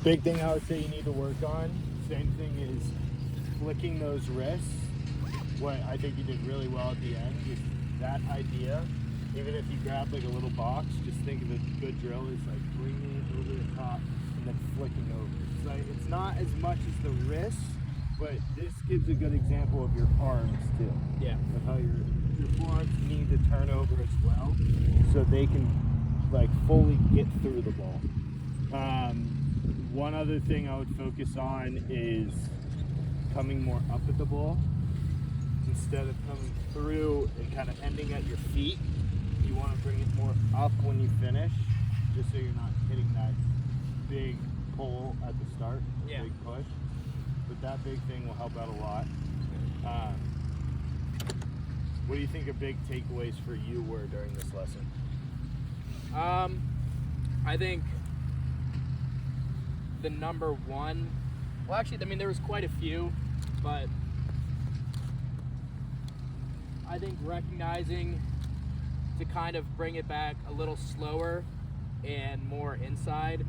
Big thing I would say you need to work on, same thing is flicking those wrists. What I think you did really well at the end is that idea. Even if you grab like a little box, just think of a good drill is like bringing it over the top and then flicking over. It's like it's not as much as the wrists, but this gives a good example of your arms too. Yeah. Of how your forearms need to turn over as well, so they can like fully get through the ball. One other thing I would focus on is coming more up at the ball instead of coming through and kind of ending at your feet. You want to bring it more up when you finish, just so you're not hitting that big pull at the start, Yeah. big push. But that big thing will help out a lot. What do you think are big takeaways for you were during this lesson? I think the number one, well, actually, I mean, there was quite a few, but I think recognizing to kind of bring it back a little slower and more inside,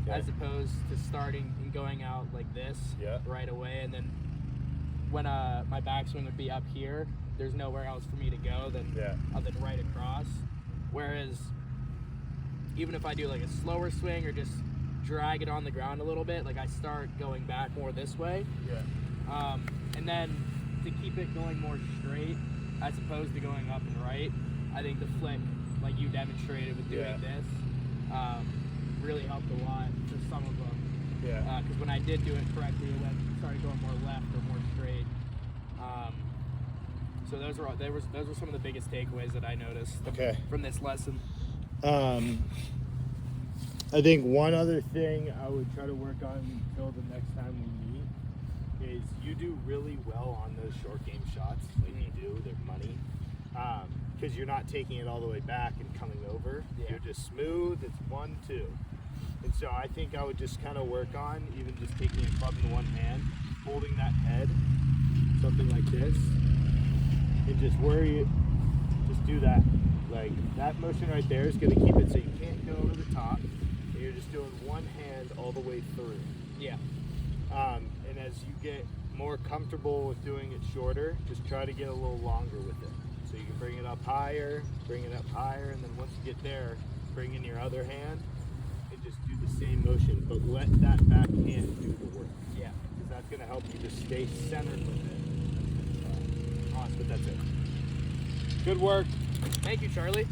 as opposed to starting and going out like this right away. And then when my backswing would be up here, there's nowhere else for me to go than other than right across. Whereas even if I do like a slower swing or just drag it on the ground a little bit, like I start going back more this way. And then to keep it going more straight as opposed to going up and right, I think the flick, like you demonstrated with doing this, really helped a lot for some of them. Because when I did do it correctly, it started going more left or more straight. So those were some of the biggest takeaways that I noticed from this lesson. I think one other thing I would try to work on until the next time we meet is you do really well on those short game shots. Like you do, they're money. Because you're not taking it all the way back and coming over. You're just smooth. It's 1-2. And so I think I would just kind of work on even just taking a club in one hand, holding that head, something like this, and just just do that. Like that motion right there is going to keep it so you can't go over the top. And you're just doing one hand all the way through. And as you get more comfortable with doing it shorter, just try to get a little longer with it. So you can bring it up higher, and then once you get there, bring in your other hand and just do the same motion, but let that back hand do the work. Because that's going to help you just stay centered with it. Awesome, but that's it. Good work. Thank you, Charlie.